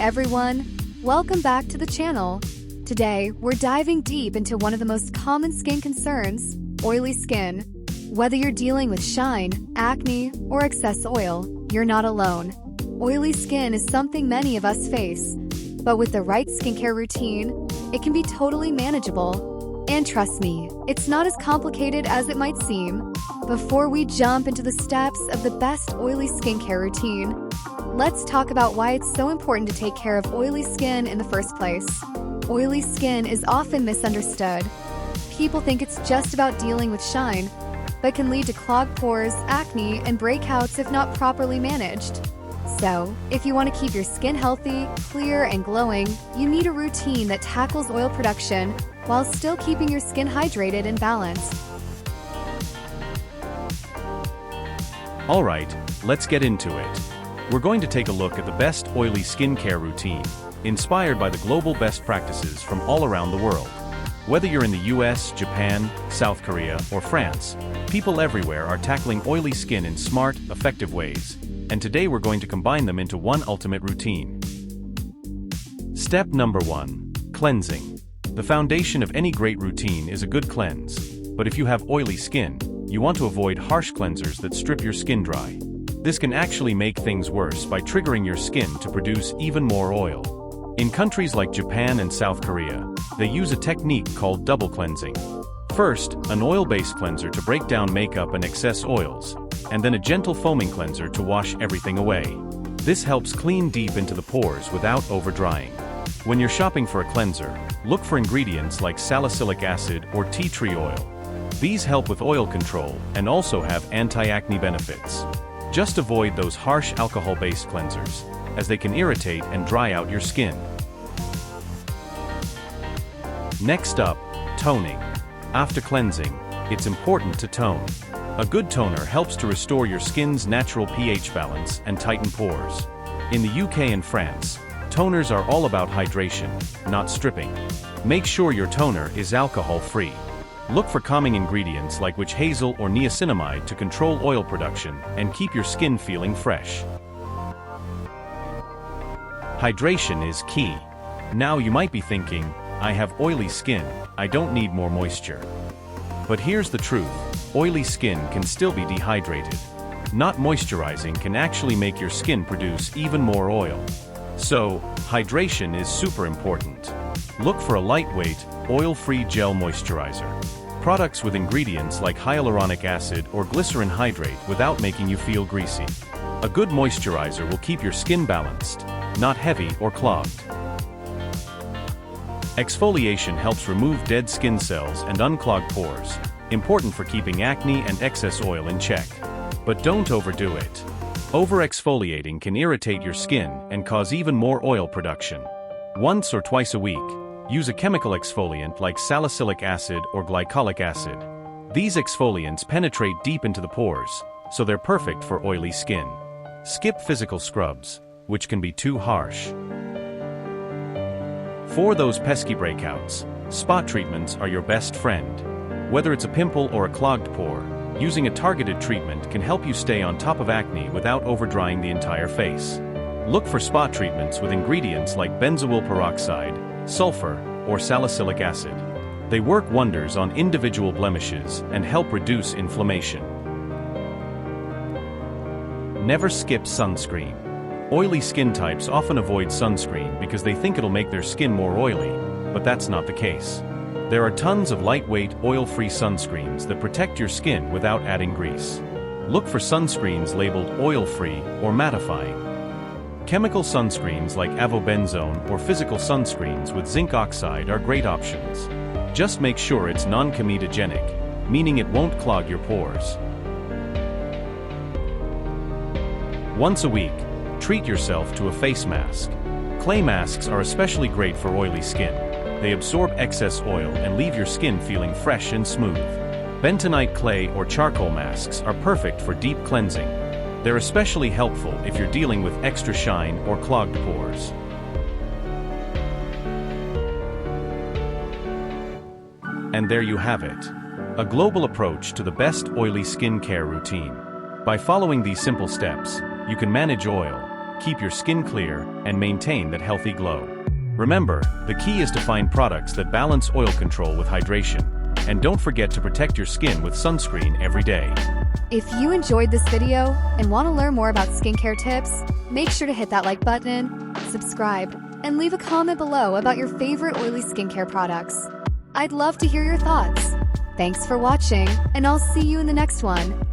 everyone, welcome back to the channel. Today, we're diving deep into one of the most common skin concerns, oily skin. Whether you're dealing with shine, acne, or excess oil, you're not alone. Oily skin is something many of us face, but with the right skincare routine, it can be totally manageable. And trust me, it's not as complicated as it might seem. Before we jump into the steps of the best oily skincare routine, let's talk about why it's so important to take care of oily skin in the first place. Oily skin is often misunderstood. People think it's just about dealing with shine, but can lead to clogged pores, acne, and breakouts if not properly managed. So, if you want to keep your skin healthy, clear, and glowing, you need a routine that tackles oil production while still keeping your skin hydrated and balanced. Alright, let's get into it. We're going to take a look at the best oily skincare routine, inspired by the global best practices from all around the world. Whether you're in the US, Japan, South Korea, or France, people everywhere are tackling oily skin in smart, effective ways, and today we're going to combine them into one ultimate routine. Step number 1. Cleansing. The foundation of any great routine is a good cleanse, but if you have oily skin, you want to avoid harsh cleansers that strip your skin dry. This can actually make things worse by triggering your skin to produce even more oil. In countries like Japan and South Korea, they use a technique called double cleansing. First, an oil-based cleanser to break down makeup and excess oils, and then a gentle foaming cleanser to wash everything away. This helps clean deep into the pores without over-drying. When you're shopping for a cleanser, look for ingredients like salicylic acid or tea tree oil. These help with oil control and also have anti-acne benefits. Just avoid those harsh alcohol-based cleansers, as they can irritate and dry out your skin. Next up, toning. After cleansing, it's important to tone. A good toner helps to restore your skin's natural pH balance and tighten pores. In the UK and France, toners are all about hydration, not stripping. Make sure your toner is alcohol-free. Look for calming ingredients like witch hazel or niacinamide to control oil production and keep your skin feeling fresh. Hydration is key. Now you might be thinking, I have oily skin, I don't need more moisture. But here's the truth, oily skin can still be dehydrated. Not moisturizing can actually make your skin produce even more oil. So, hydration is super important. Look for a lightweight, oil-free gel moisturizer. Products with ingredients like hyaluronic acid or glycerin hydrate without making you feel greasy. A good moisturizer will keep your skin balanced, not heavy or clogged. Exfoliation helps remove dead skin cells and unclog pores, important for keeping acne and excess oil in check. But don't overdo it. Over-exfoliating can irritate your skin and cause even more oil production. Once or twice a week, use a chemical exfoliant like salicylic acid or glycolic acid. These exfoliants penetrate deep into the pores, so they're perfect for oily skin. Skip physical scrubs, which can be too harsh. For those pesky breakouts, spot treatments are your best friend. Whether it's a pimple or a clogged pore, using a targeted treatment can help you stay on top of acne without overdrying the entire face. Look for spot treatments with ingredients like benzoyl peroxide, sulfur, or salicylic acid. They work wonders on individual blemishes and help reduce inflammation. Never skip sunscreen. Oily skin types often avoid sunscreen because they think it'll make their skin more oily, but that's not the case. There are tons of lightweight, oil-free sunscreens that protect your skin without adding grease. Look for sunscreens labeled oil-free or mattifying. Chemical sunscreens like avobenzone or physical sunscreens with zinc oxide are great options. Just make sure it's non-comedogenic, meaning it won't clog your pores. Once a week, treat yourself to a face mask. Clay masks are especially great for oily skin. They absorb excess oil and leave your skin feeling fresh and smooth. Bentonite clay or charcoal masks are perfect for deep cleansing. They're especially helpful if you're dealing with extra shine or clogged pores. And there you have it. A global approach to the best oily skincare routine. By following these simple steps, you can manage oil, keep your skin clear, and maintain that healthy glow. Remember, the key is to find products that balance oil control with hydration. And don't forget to protect your skin with sunscreen every day. If you enjoyed this video and want to learn more about skincare tips, make sure to hit that like button, subscribe, and leave a comment below about your favorite oily skincare products. I'd love to hear your thoughts. Thanks for watching, and I'll see you in the next one.